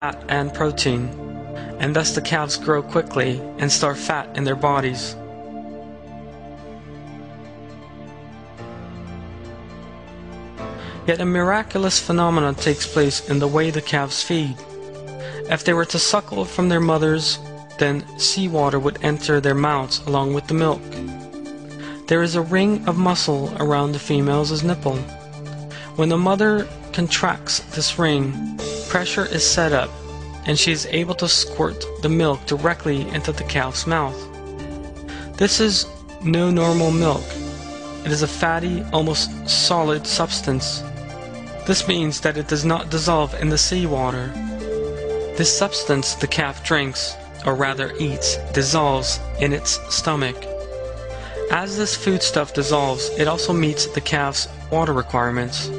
fat and protein, and thus the calves grow quickly and store fat in their bodies. Yet a miraculous phenomenon takes place in the way the calves feed. If they were to suckle from their mothers, then seawater would enter their mouths along with the milk. There is a ring of muscle around the female's nipple. When the mother contracts this ring, pressure is set up, and she is able to squirt the milk directly into the calf's mouth. This is no normal milk. It is a fatty, almost solid substance. This means that it does not dissolve in the seawater. This substance the calf drinks, or rather eats, dissolves in its stomach. As this foodstuff dissolves, it also meets the calf's water requirements.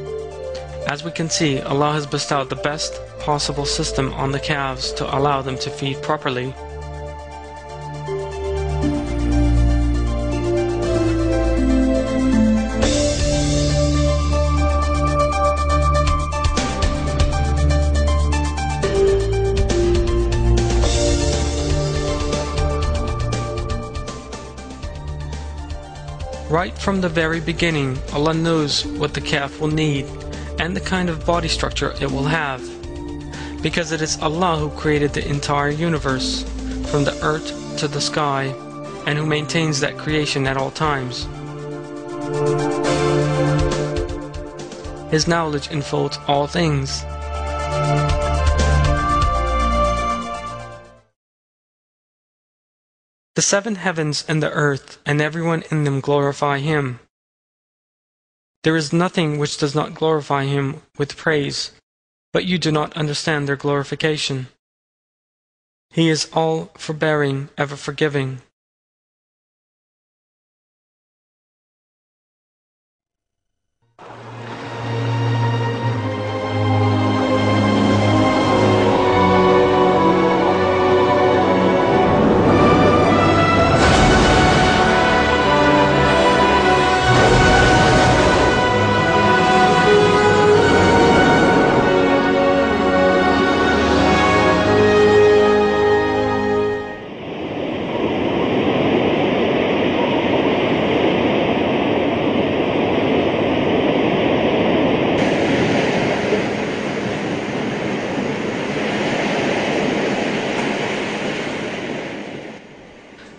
As we can see, Allah has bestowed the best possible system on the calves to allow them to feed properly. Right from the very beginning, Allah knows what the calf will need and the kind of body structure it will have, because it is Allah who created the entire universe, from the earth to the sky, and who maintains that creation at all times. His knowledge enfolds all things. The seven heavens and the earth and everyone in them glorify Him. There is nothing which does not glorify Him with praise, but you do not understand their glorification. He is all forbearing, ever forgiving.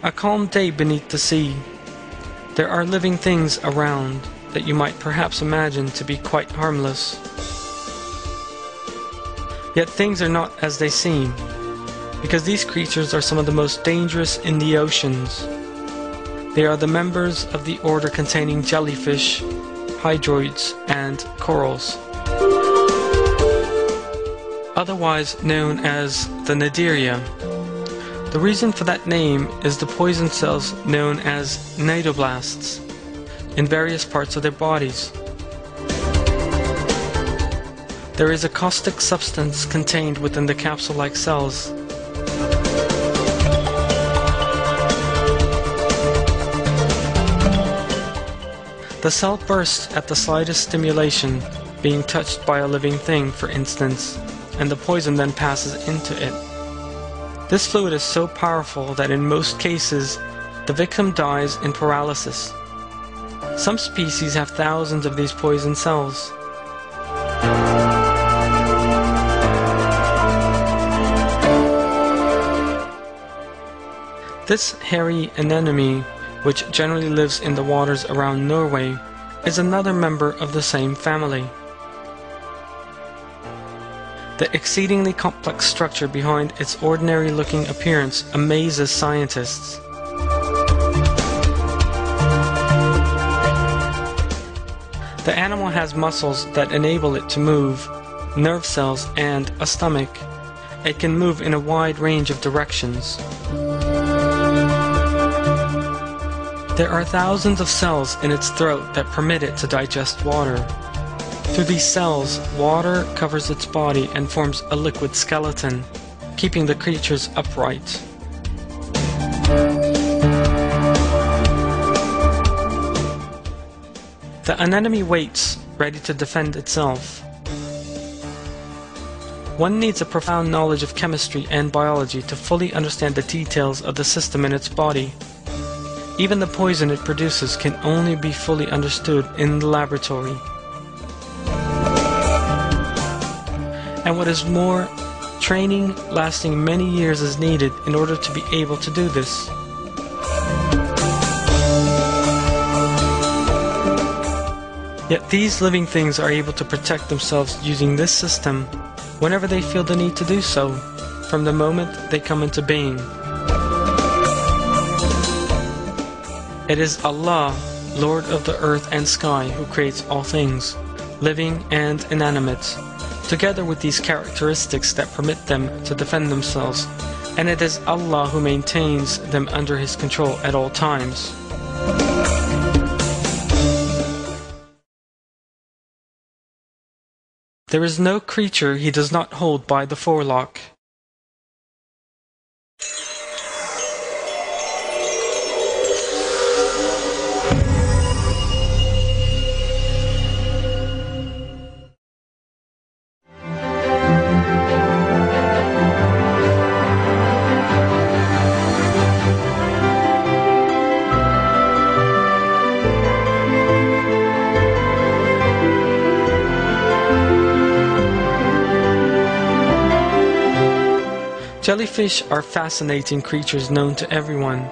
A calm day beneath the sea. There are living things around that you might perhaps imagine to be quite harmless. Yet things are not as they seem, because these creatures are some of the most dangerous in the oceans. They are the members of the order containing jellyfish, hydroids, and corals, otherwise known as the Cnidaria. The reason for that name is the poison cells known as cnidoblasts in various parts of their bodies. There is a caustic substance contained within the capsule-like cells. The cell bursts at the slightest stimulation, being touched by a living thing, for instance, and the poison then passes into it. This fluid is so powerful that in most cases, the victim dies in paralysis. Some species have thousands of these poison cells. This hairy anemone, which generally lives in the waters around Norway, is another member of the same family. The exceedingly complex structure behind its ordinary-looking appearance amazes scientists. The animal has muscles that enable it to move, nerve cells, and a stomach. It can move in a wide range of directions. There are thousands of cells in its throat that permit it to digest water. Through these cells, water covers its body and forms a liquid skeleton, keeping the creatures upright. The anemone waits, ready to defend itself. One needs a profound knowledge of chemistry and biology to fully understand the details of the system in its body. Even the poison it produces can only be fully understood in the laboratory. And what is more, training lasting many years is needed in order to be able to do this. Yet these living things are able to protect themselves using this system whenever they feel the need to do so, from the moment they come into being. It is Allah, Lord of the earth and sky, who creates all things, living and inanimate, together with these characteristics that permit them to defend themselves, and it is Allah who maintains them under His control at all times. There is no creature He does not hold by the forelock. Jellyfish are fascinating creatures known to everyone.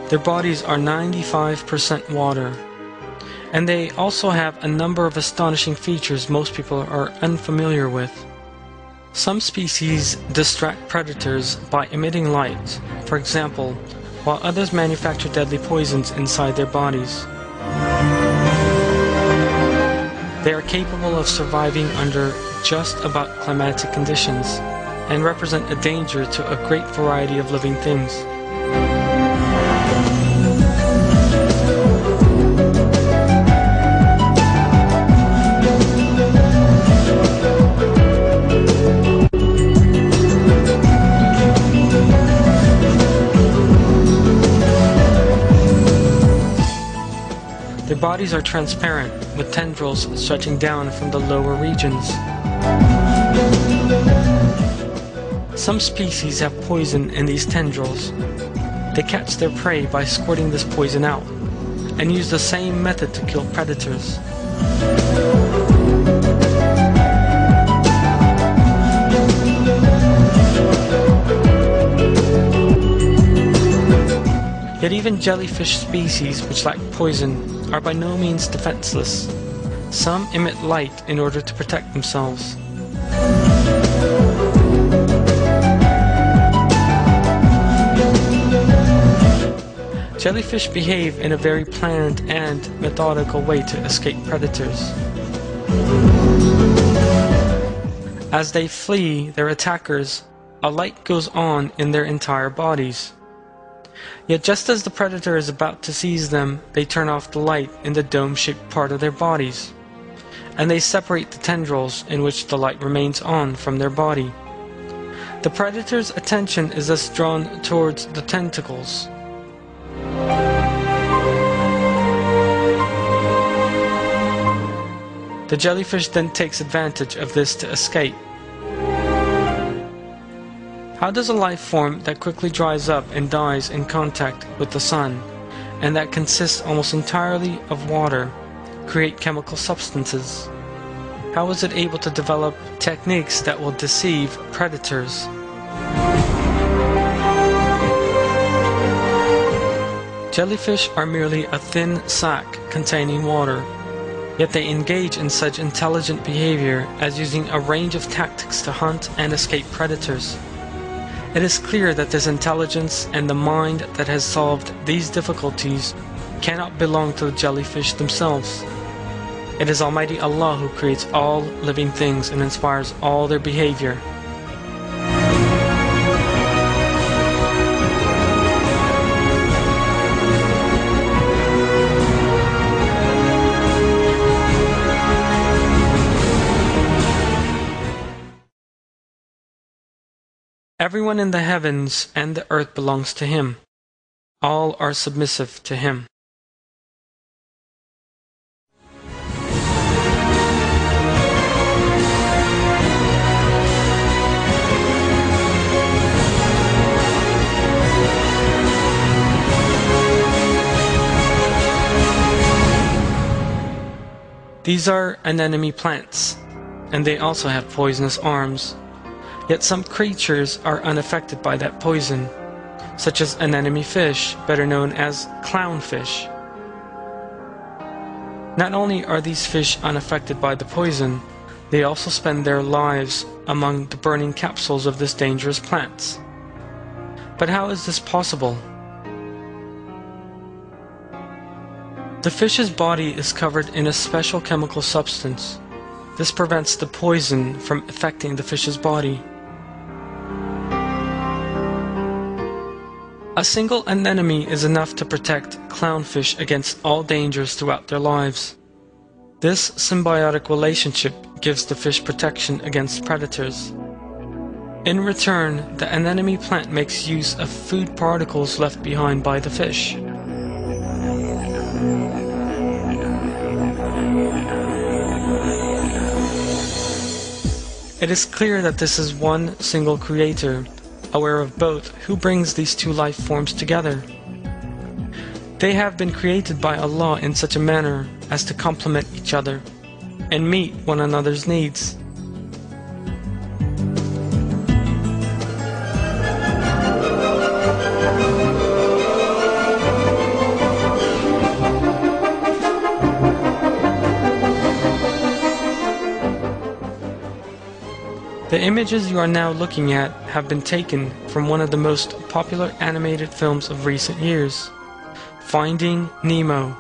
Their bodies are 95% water, and they also have a number of astonishing features most people are unfamiliar with. Some species distract predators by emitting light, for example, while others manufacture deadly poisons inside their bodies. They are capable of surviving under just about climatic conditions, and represent a danger to a great variety of living things. Their bodies are transparent, with tendrils stretching down from the lower regions. Some species have poison in these tendrils. They catch their prey by squirting this poison out, and use the same method to kill predators. Yet even jellyfish species which lack poison are by no means defenseless. Some emit light in order to protect themselves. Jellyfish behave in a very planned and methodical way to escape predators. As they flee their attackers, a light goes on in their entire bodies. Yet just as the predator is about to seize them, they turn off the light in the dome-shaped part of their bodies, and they separate the tendrils in which the light remains on from their body. The predator's attention is thus drawn towards the tentacles. The jellyfish then takes advantage of this to escape. How does a life form that quickly dries up and dies in contact with the sun, and that consists almost entirely of water, create chemical substances? How is it able to develop techniques that will deceive predators? Jellyfish are merely a thin sac containing water. Yet they engage in such intelligent behavior as using a range of tactics to hunt and escape predators. It is clear that this intelligence and the mind that has solved these difficulties cannot belong to the jellyfish themselves. It is Almighty Allah who creates all living things and inspires all their behavior. Everyone in the heavens and the earth belongs to Him. All are submissive to Him. These are anemone plants, and they also have poisonous arms. Yet some creatures are unaffected by that poison, such as anemone fish, better known as clownfish. Not only are these fish unaffected by the poison, they also spend their lives among the burning capsules of this dangerous plant. But how is this possible? The fish's body is covered in a special chemical substance. This prevents the poison from affecting the fish's body. A single anemone is enough to protect clownfish against all dangers throughout their lives. This symbiotic relationship gives the fish protection against predators. In return, the anemone plant makes use of food particles left behind by the fish. It is clear that this is one single creator, aware of both, who brings these two life forms together. They have been created by Allah in such a manner as to complement each other and meet one another's needs. The images you are now looking at have been taken from one of the most popular animated films of recent years, Finding Nemo.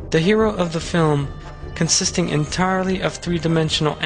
The hero of the film, consisting entirely of three-dimensional